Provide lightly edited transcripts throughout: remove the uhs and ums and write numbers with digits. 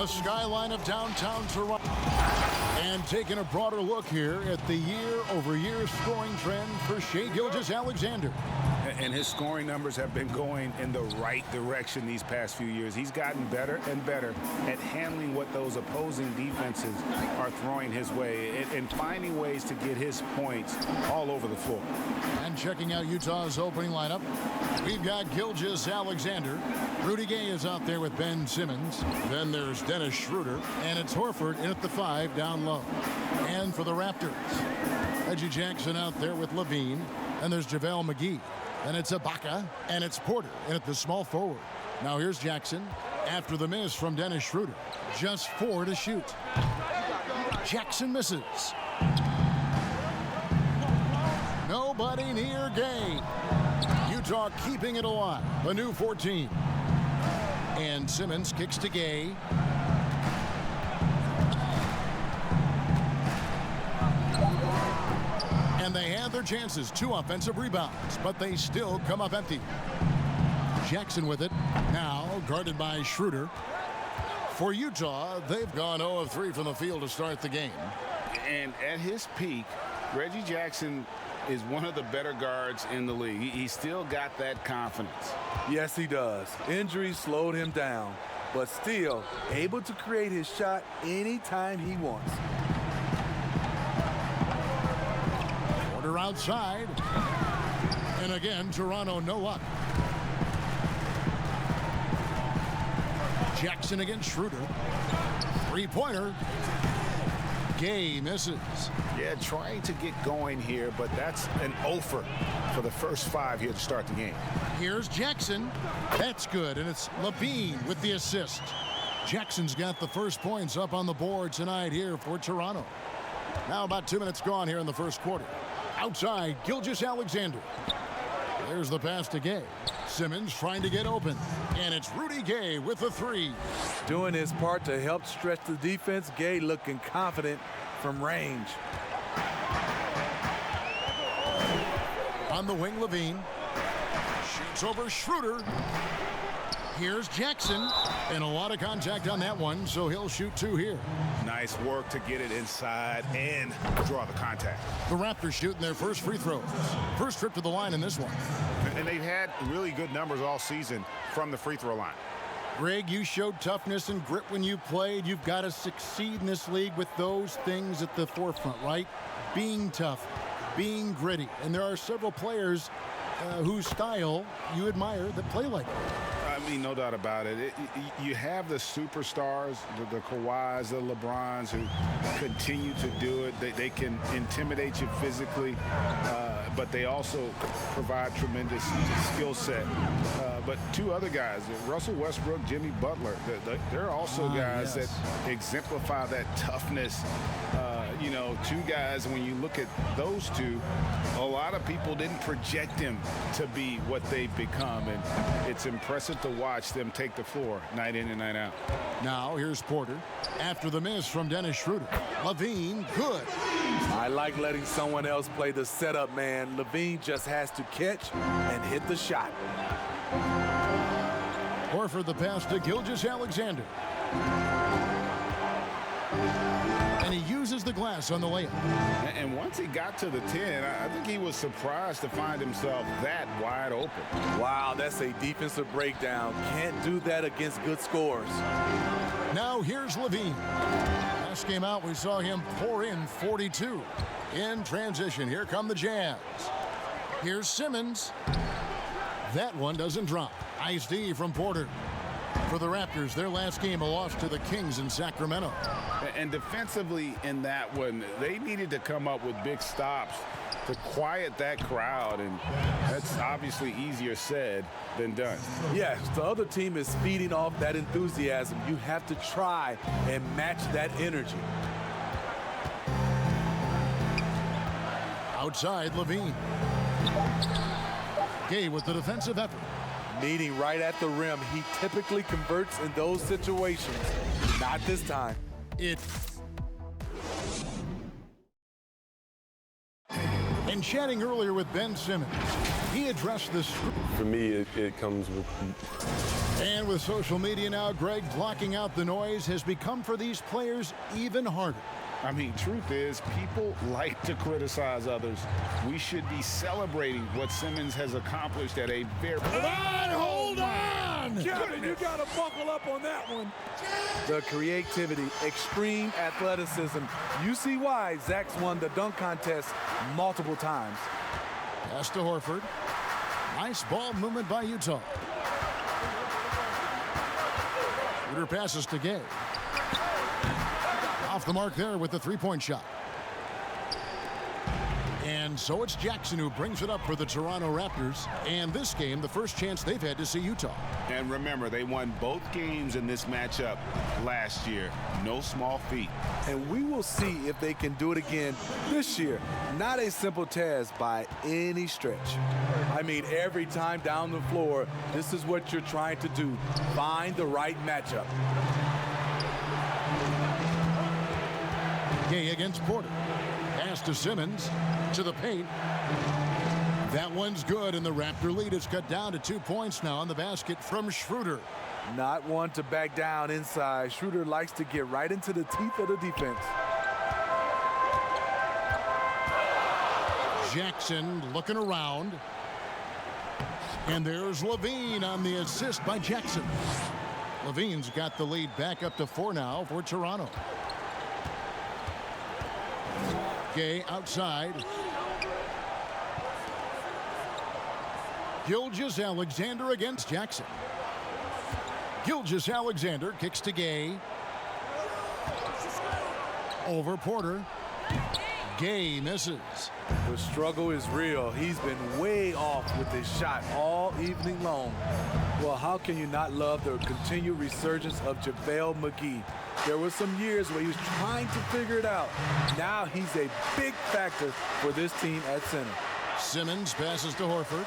the skyline of downtown Toronto. And taking a broader look here at the year-over-year scoring trend for Shai Gilgeous-Alexander. And his scoring numbers have been going in the right direction these past few years. He's gotten better and better at handling what those opposing defenses are throwing his way and finding ways to get his points all over the floor. And checking out Utah's opening lineup, we've got Gilgeous-Alexander. Rudy Gay is out there with Ben Simmons. Then there's Dennis Schroeder. And it's Horford in at the 5 down low. And for the Raptors, Reggie Jackson out there with Levine. And there's JaVale McGee. And it's Ibaka, and it's Porter, and at the small forward. Now here's Jackson. After the miss from Dennis Schroeder. Just 4 to shoot. Jackson misses. Nobody near Gay. Utah keeping it alive. A new 14. And Simmons kicks to Gay. And they had their chances. 2 offensive rebounds, but they still come up empty. Jackson with it. Now guarded by Schroeder. For Utah, they've gone 0 of 3 from the field to start the game. And at his peak, Reggie Jackson is one of the better guards in the league. He's still got that confidence. Yes, he does. Injuries slowed him down, but still able to create his shot anytime he wants. Outside. And again, Toronto no luck. Jackson against Schroeder. 3-pointer. Gay misses. Yeah, trying to get going here, but that's an offer for the first 5 here to start the game. Here's Jackson. That's good, and it's Levine with the assist. Jackson's got the first points up on the board tonight here for Toronto. Now about 2 minutes gone here in the first quarter. Outside, Gilgeous-Alexander. There's the pass to Gay. Simmons trying to get open. And it's Rudy Gay with the 3. Doing his part to help stretch the defense. Gay looking confident from range. On the wing, Levine. Shoots over Schroeder. Here's Jackson. And a lot of contact on that one, so he'll shoot 2 here. Nice work to get it inside and draw the contact. The Raptors shooting their first free throws. First trip to the line in this one. And they've had really good numbers all season from the free throw line. Greg, you showed toughness and grit when you played. You've got to succeed in this league with those things at the forefront, right? Being tough, being gritty. And there are several players whose style you admire that play like that. I mean, no doubt about it. You have the superstars, the Kawhis, the LeBrons, who continue to do it. They can intimidate you physically, but they also provide tremendous skill set. But 2 other guys, Russell Westbrook, Jimmy Butler, they're also guys that exemplify that toughness. You know, 2 guys, when you look at those 2, a lot of people didn't project them to be what they've become, and it's impressive to watch them take the floor night in and night out. Now here's Porter. After the miss from Dennis Schroeder. Levine, good. I like letting someone else play the setup, man. Levine just has to catch and hit the shot. Horford the pass to Gilgeous-Alexander. And he uses the glass on the layup. And once he got to the 10, I think he was surprised to find himself that wide open. Wow, that's a defensive breakdown. Can't do that against good scores. Now here's Levine. Last game out, we saw him pour in 42. In transition, here come the Jazz. Here's Simmons. That one doesn't drop. Ice D from Porter. For the Raptors, their last game, a loss to the Kings in Sacramento. And defensively in that one, they needed to come up with big stops to quiet that crowd, and that's obviously easier said than done. Yes, the other team is feeding off that enthusiasm. You have to try and match that energy. Outside, Levine. Gay with the defensive effort. Meeting right at the rim. He typically converts in those situations. Not this time. And chatting earlier with Ben Simmons, he addressed this. For me, it comes with And with social media now, Greg, blocking out the noise has become for these players even harder. I mean, truth is, people like to criticize others. We should be celebrating what Simmons has accomplished at a very... Hold on! Kevin, you got to buckle up on that one. The creativity, extreme athleticism. You see why Zach's won the dunk contest multiple times. Pass to Horford. Nice ball movement by Utah. Shooter passes to Gay. Off the mark there with the three-point shot. And so it's Jackson who brings it up for the Toronto Raptors. And this game, the first chance they've had to see Utah. And remember, they won both games in this matchup last year. No small feat. And we will see if they can do it again this year. Not a simple task by any stretch. I mean, every time down the floor, this is what you're trying to do. Find the right matchup. Gay against Porter. Pass to Simmons. To the paint. That one's good, and the Raptor lead is cut down to 2 points now on the basket from Schroeder. Not one to back down inside. Schroeder likes to get right into the teeth of the defense. Jackson looking around. And there's Levine on the assist by Jackson. Levine's got the lead back up to 4 now for Toronto. Gay outside. Gilgeous-Alexander against Jackson. Gilgeous-Alexander kicks to Gay. Over Porter. Gay misses. The struggle is real. He's been way off with his shot all evening long. Well, how can you not love the continued resurgence of JaVale McGee? There were some years where he was trying to figure it out. Now he's a big factor for this team at center. Simmons passes to Horford.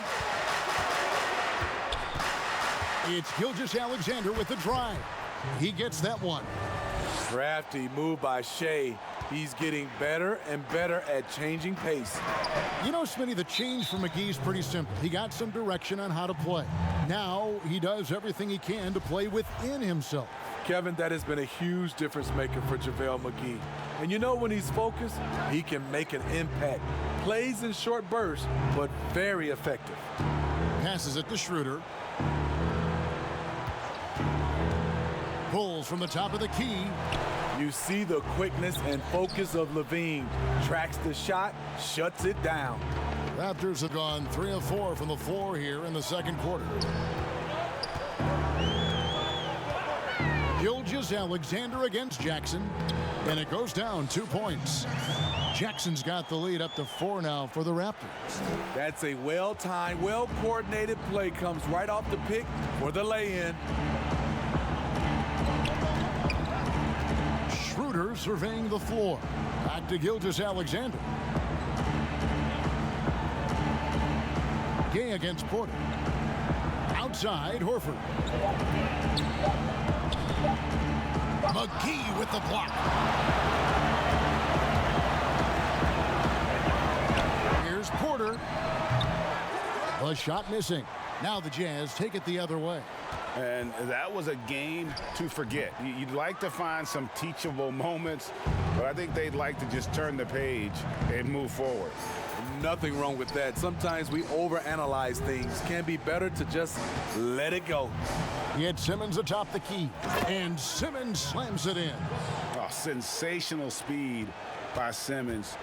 It's Gilgeous-Alexander with the drive. He gets that one. Crafty move by Shea. He's getting better and better at changing pace. You know, Smitty, the change for McGee's pretty simple. He got some direction on how to play. Now he does everything he can to play within himself. Kevin, that has been a huge difference maker for JaVale McGee. And you know, when he's focused, he can make an impact. Plays in short bursts, but very effective. Passes it to Schroeder. Pulls from the top of the key. You see the quickness and focus of Levine. Tracks the shot, shuts it down. Raptors have gone 3 of 4 from the floor here in the second quarter. Gilgeous-Alexander against Jackson, and it goes down 2 points. Jackson's got the lead up to 4 now for the Raptors. That's a well-timed, well-coordinated play. Comes right off the pick for the lay-in. Schroeder surveying the floor. Back to Gilgeous-Alexander. Gay against Porter. Outside, Horford. McGee with the block. Here's Porter. The shot missing. Now the Jazz take it the other way. And that was a game to forget. You'd like to find some teachable moments, but I think they'd like to just turn the page and move forward. Nothing wrong with that. Sometimes we overanalyze things. Can be better to just let it go. He had Simmons atop the key, and Simmons slams it in. Oh, sensational speed by Simmons,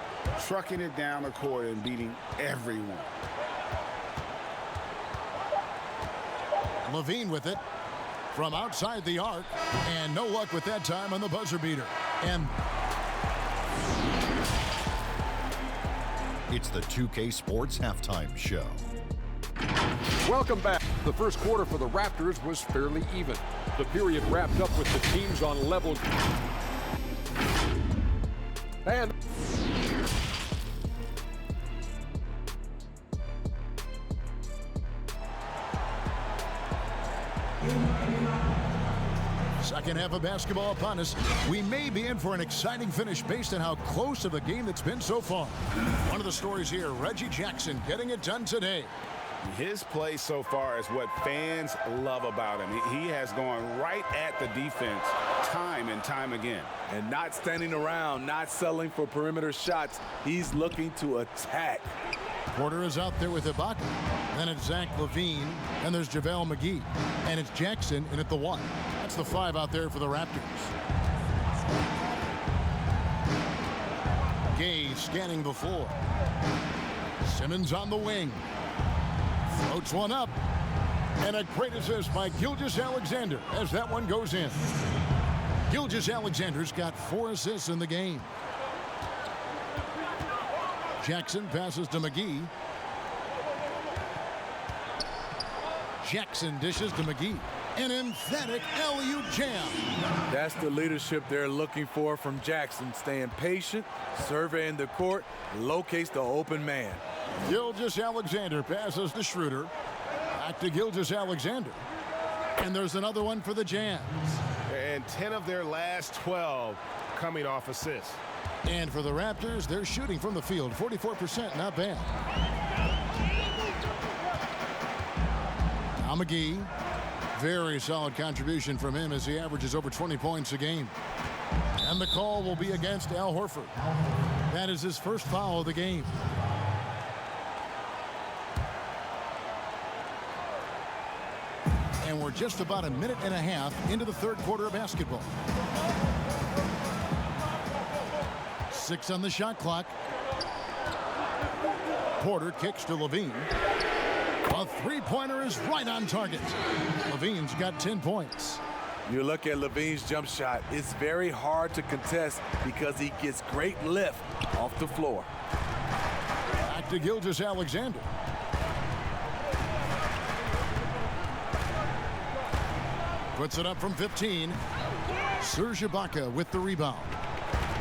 trucking it down the court and beating everyone. Levine with it from outside the arc, and no luck with that time on the buzzer beater. And it's the 2K Sports Halftime Show. Welcome back. The first quarter for the Raptors was fairly even. The period wrapped up with the teams on level. And second half of basketball upon us. We may be in for an exciting finish based on how close of a game it's been so far. One of the stories here, Reggie Jackson getting it done today. His play so far is what fans love about him. He has gone right at the defense time and time again. And not standing around, not settling for perimeter shots. He's looking to attack. Porter is out there with Ibaka. Then it's Zach LaVine. And there's JaVale McGee. And it's Jackson in at the 1. That's the 5 out there for the Raptors. Gay scanning the floor. Simmons on the wing. Floats one up. And a great assist by Gilgeous-Alexander as that one goes in. Gilgeous-Alexander's got 4 assists in the game. Jackson passes to McGee. Jackson dishes to McGee. An emphatic alley-oop jam. That's the leadership they're looking for from Jackson. Staying patient, surveying the court, locates the open man. Gilgeous-Alexander passes to Schroeder. Back to Gilgeous-Alexander. And there's another one for the Jazz. And 10 of their last 12 coming off assists. And for the Raptors, they're shooting from the field. 44%, not bad. Now McGee. Very solid contribution from him as he averages over 20 points a game. And the call will be against Al Horford. That is his first foul of the game. And we're just about a minute and a half into the third quarter of basketball. 6 on the shot clock. Porter kicks to LaVine. A three-pointer is right on target. LaVine's got 10 points. You look at LaVine's jump shot. It's very hard to contest because he gets great lift off the floor. Back to Gilgeous-Alexander. Puts it up from 15. Serge Ibaka with the rebound.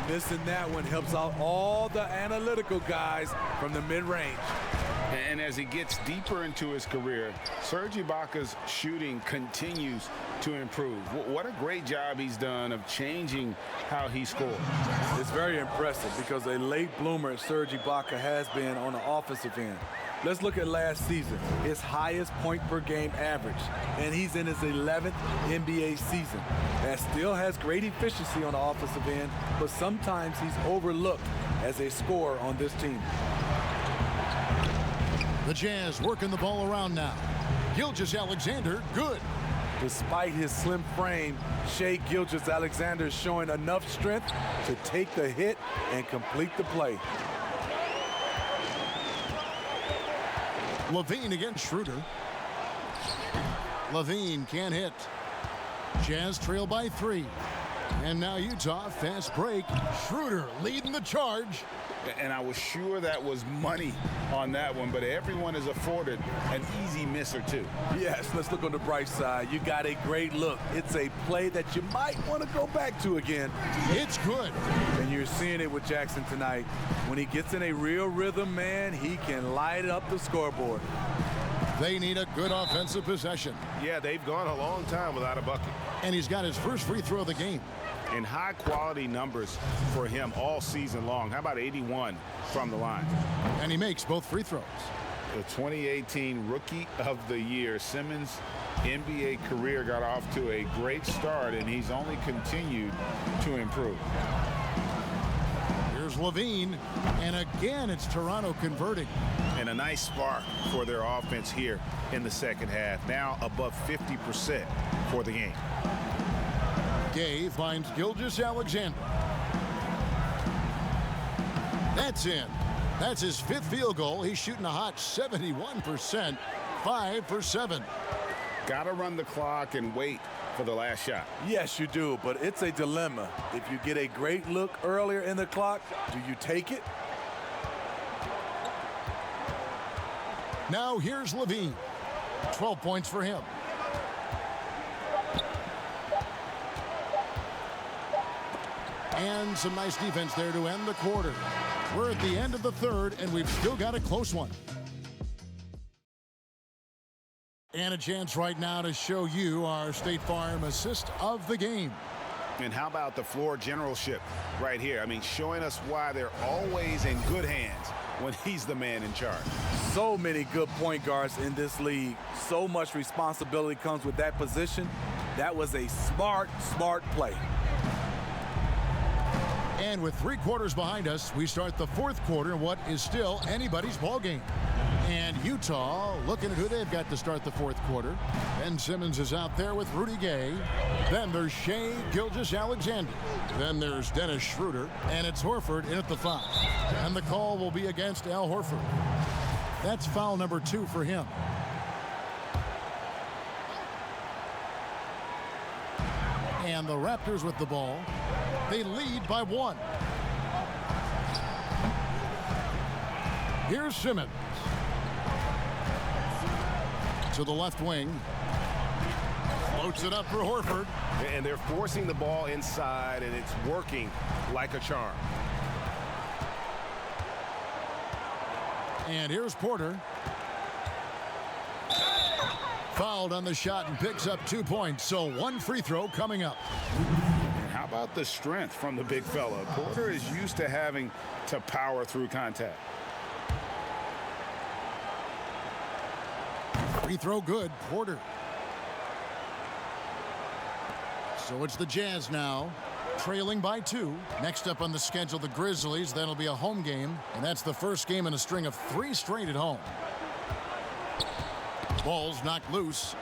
Missing that one helps out all the analytical guys from the mid-range. And as he gets deeper into his career, Serge Ibaka's shooting continues to improve. What a great job he's done of changing how he scores. It's very impressive because a late bloomer Serge Ibaka has been on the offensive end. Let's look at last season, his highest point per game average, and he's in his 11th NBA season. That still has great efficiency on the offensive end, but sometimes he's overlooked as a scorer on this team. The Jazz working the ball around now. Gilgeous-Alexander, good. Despite his slim frame, Shai Gilgeous-Alexander is showing enough strength to take the hit and complete the play. LaVine against Schroeder. LaVine can't hit. Jazz trail by 3. And now Utah, fast break. Schroeder leading the charge. And I was sure that was money on that one, but everyone is afforded an easy miss or two. Yes, let's look on the bright side. You got a great look. It's a play that you might want to go back to again. It's good. And you're seeing it with Jackson tonight. When he gets in a real rhythm, man, he can light up the scoreboard. They need a good offensive possession. Yeah, they've gone a long time without a bucket. And he's got his first free throw of the game. And high-quality numbers for him all season long. How about 81 from the line? And he makes both free throws. The 2018 Rookie of the Year, Simmons' NBA career got off to a great start, and he's only continued to improve. Here's LaVine, and again it's Toronto converting. And a nice spark for their offense here in the second half. Now above 50% for the game. Gay finds Gilgeous-Alexander. That's in. That's his 5th field goal. He's shooting a hot 71%, 5 for 7. Got to run the clock and wait for the last shot. Yes, you do, but it's a dilemma. If you get a great look earlier in the clock, do you take it? Now here's LaVine. 12 points for him. And some nice defense there to end the quarter. We're at the end of the third, and we've still got a close one. And a chance right now to show you our State Farm assist of the game. And how about the floor generalship right here? I mean, showing us why they're always in good hands when he's the man in charge. So many good point guards in this league. So much responsibility comes with that position. That was a smart play. And with 3 quarters behind us, we start the 4th quarter in what is still anybody's ball game. And Utah looking at who they've got to start the 4th quarter. Ben Simmons is out there with Rudy Gay. Then there's Shai Gilgeous-Alexander. Then there's Dennis Schroeder. And it's Horford in at the 5. And the call will be against Al Horford. That's foul number 2 for him. And the Raptors with the ball. They lead by 1. Here's Simmons. To the left wing. Floats it up for Horford. And they're forcing the ball inside, and it's working like a charm. And here's Porter. Fouled on the shot and picks up 2 points. So 1 free throw coming up. And how about the strength from the big fella? Porter is used to having to power through contact. Free throw good. Porter. So it's the Jazz now, trailing by 2. Next up on the schedule, the Grizzlies. That'll be a home game, and that's the first game in a string of 3 straight at home. Ball's knocked loose.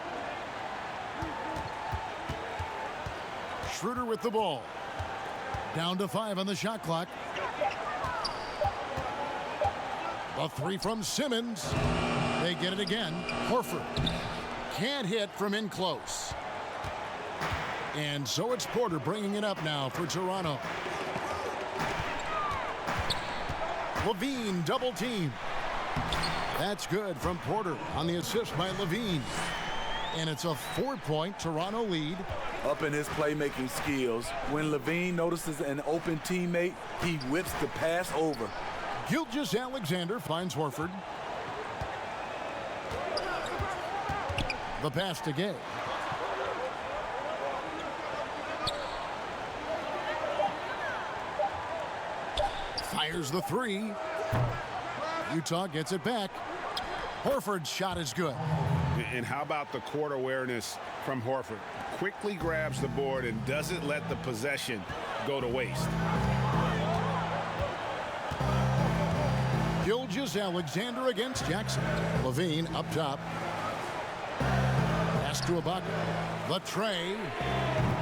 Schroeder with the ball. Down to 5 on the shot clock. The 3 from Simmons. They get it again. Horford can't hit from in close. And so it's Porter bringing it up now for Toronto. Levine double team. That's good from Porter on the assist by Levine. And it's a 4-point Toronto lead. Up in his playmaking skills, when Levine notices an open teammate, he whips the pass over. Gilgeous-Alexander finds Horford. The pass to Gay. Fires the 3. Utah gets it back. Horford's shot is good. And how about the court awareness from Horford? Quickly grabs the board and doesn't let the possession go to waste. Gilgeous-Alexander against Jackson. Levine up top. Pass to Ibaka. The tray.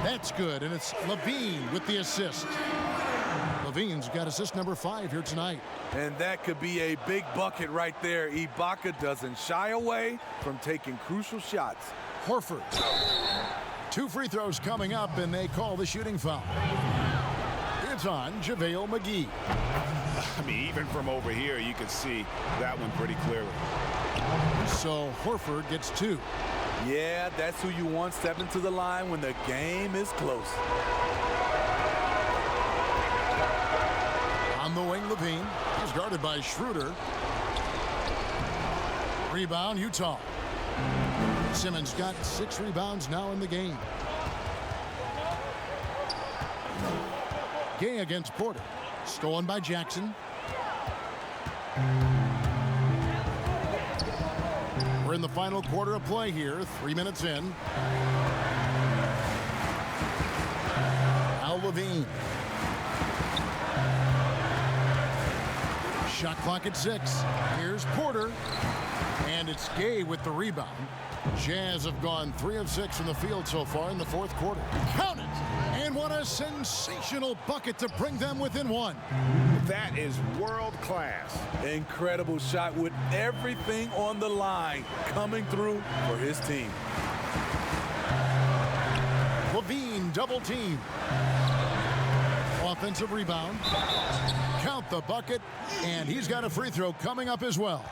That's good, and it's Levine with the assist. Levine's got assist number 5 here tonight. And that could be a big bucket right there. Ibaka doesn't shy away from taking crucial shots. Horford. 2 free throws coming up, and they call the shooting foul. It's on JaVale McGee. I mean, even from over here, you could see that one pretty clearly. So Horford gets 2. Yeah, that's who you want stepping to the line when the game is close. On the wing, Levine. He's guarded by Schroeder. Rebound, Utah. Simmons got 6 rebounds now in the game. Gay against Porter. Stolen by Jackson. We're in the final quarter of play here. 3 minutes in. Now Levine. Shot clock at 6. Here's Porter. And it's Gay with the rebound. Jazz have gone 3 of 6 from the field so far in the 4th quarter. Count it! And what a sensational bucket to bring them within 1. That is world class. Incredible shot with everything on the line coming through for his team. Levine double team. Offensive rebound. Count the bucket. And he's got a free throw coming up as well.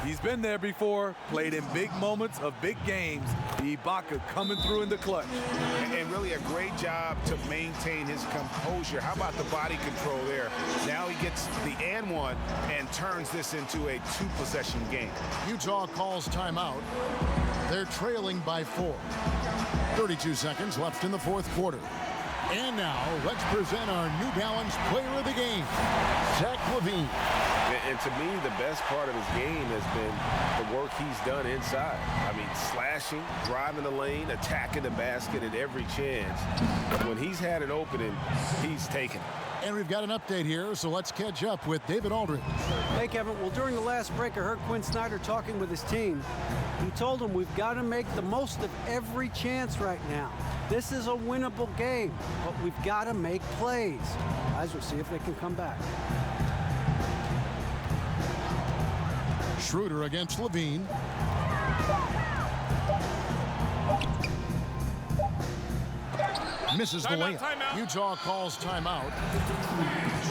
He's been there before, played in big moments of big games. Ibaka coming through in the clutch. And really a great job to maintain his composure. How about the body control there? Now he gets the and one and turns this into a 2-possession game. Utah calls timeout. They're trailing by 4. 32 seconds left in the 4th quarter. And now, let's present our New Balance Player of the Game, Zach LaVine. And to me, the best part of his game has been the work he's done inside. I mean, slashing, driving the lane, attacking the basket at every chance. When he's had an opening, he's taken it. And we've got an update here, so let's catch up with David Aldridge. Hey, Kevin. Well, during the last break, I heard Quinn Snyder talking with his team. He told them we've got to make the most of every chance right now. This is a winnable game, but we've got to make plays. Guys, we'll see if they can come back. Schroeder against LaVine. Misses the layup. Utah calls timeout.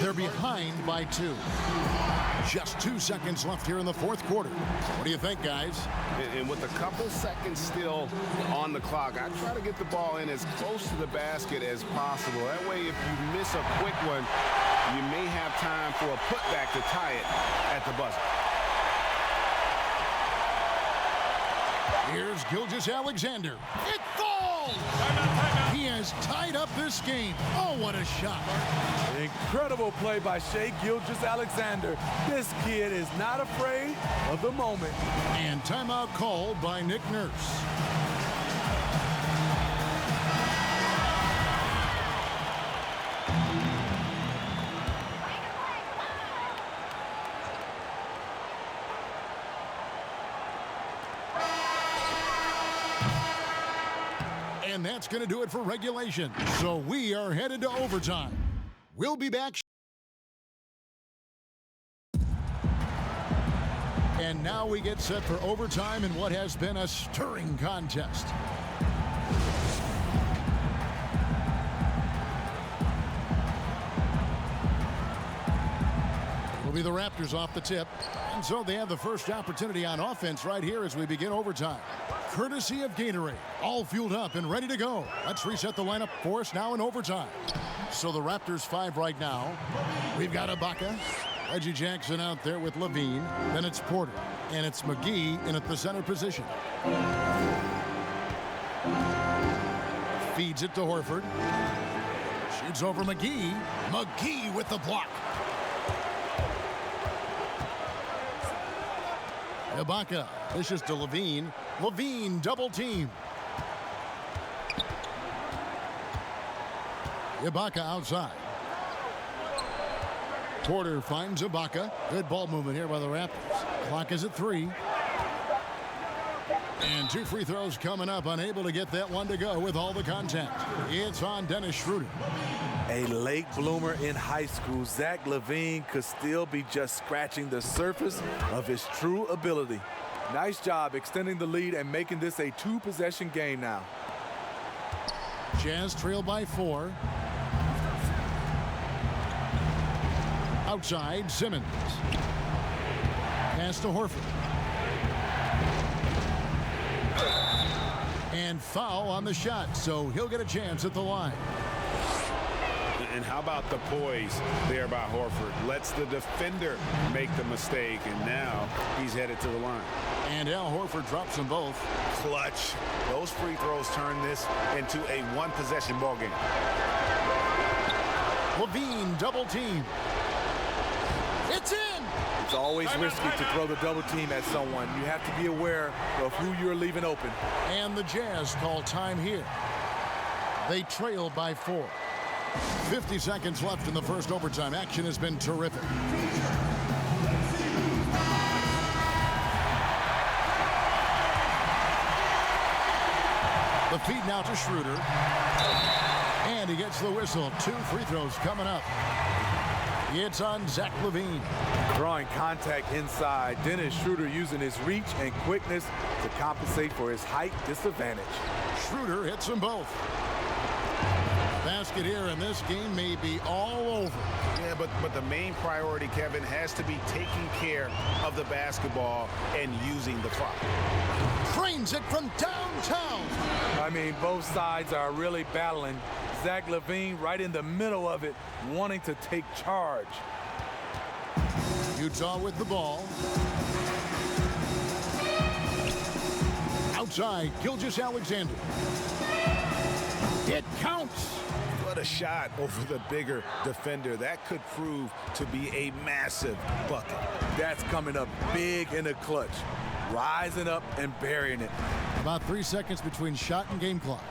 They're behind by 2. Just 2 seconds left here in the fourth quarter. What do you think, guys? And with a couple seconds still on the clock, I try to get the ball in as close to the basket as possible. That way, if you miss a quick one, you may have time for a putback to tie it at the buzzer. Here's Gilgeous-Alexander. It falls! He has tied up this game. Oh, what a shot. Incredible play by Shai Gilgeous-Alexander. This kid is not afraid of the moment. And timeout called by Nick Nurse. And that's going to do it for regulation. So we are headed to overtime. We'll be back. And now we get set for overtime in what has been a stirring contest. It'll be the Raptors off the tip. And so they have the first opportunity on offense right here as we begin overtime. Courtesy of Gatorade, all fueled up and ready to go. Let's reset the lineup for us now in overtime. So the Raptors 5 right now. We've got Ibaka, Reggie Jackson out there with LaVine. Then it's Porter, and it's McGee in at the center position. Feeds it to Horford. Shoots over McGee. McGee with the block. Ibaka, dishes to LaVine. LaVine double team. Ibaka outside. Porter finds Ibaka. Good ball movement here by the Raptors. Clock is at 3. And 2 free throws coming up. Unable to get that one to go with all the contact. It's on Dennis Schroeder. A late bloomer in high school, Zach LaVine could still be just scratching the surface of his true ability. Nice job extending the lead and making this a 2-possession game now. Jazz trail by 4. Outside, Simmons. Pass to Horford. And foul on the shot, so he'll get a chance at the line. And how about the poise there by Horford? Lets the defender make the mistake, and now he's headed to the line. And Al Horford drops them both. Clutch. Those free throws turn this into a 1-possession ball game. LaVine double team. It's in! It's always risky to throw the double team at someone. You have to be aware of who you're leaving open. And the Jazz call time here. They trail by 4. 50 seconds left in the first overtime. Action has been terrific. The feed now to Schroeder. And he gets the whistle. 2 free throws coming up. It's on Zach LaVine. Drawing contact inside. Dennis Schroeder using his reach and quickness to compensate for his height disadvantage. Schroeder hits them both. Basket here, and this game may be all over. Yeah, but the main priority, Kevin, has to be taking care of the basketball and using the clock. Frames it from downtown. I mean, both sides are really battling. Zach LaVine right in the middle of it, wanting to take charge. Utah with the ball. Outside, Gilgeous-Alexander. It counts. What a shot over the bigger defender. That could prove to be a massive bucket. That's coming up big in the clutch. Rising up and burying it. About 3 seconds between shot and game clock.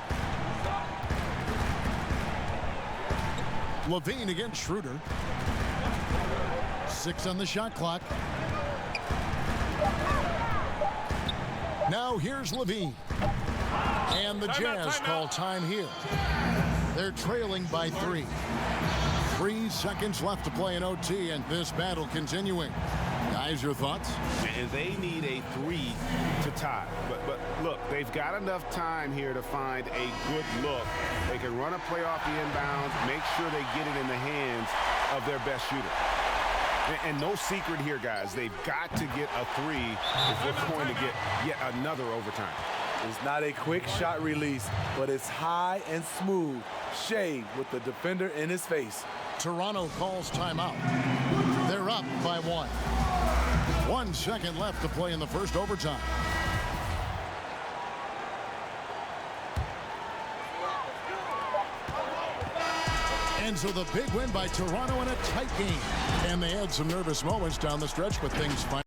Levine against Schroeder. 6 on the shot clock. Now here's Levine. And the Jazz call time here. They're trailing by 3. 3 seconds left to play in OT, and this battle continuing. Guys, your thoughts? And they need a 3 to tie. But look, they've got enough time here to find a good look. They can run a play off the inbounds, make sure they get it in the hands of their best shooter. And no secret here, guys. They've got to get a 3 if we're going to get yet another overtime. It's not a quick shot release, but it's high and smooth. Shea with the defender in his face. Toronto calls timeout. They're up by 1. 1 second left to play in the first overtime. And so the big win by Toronto in a tight game. And they had some nervous moments down the stretch, but things finally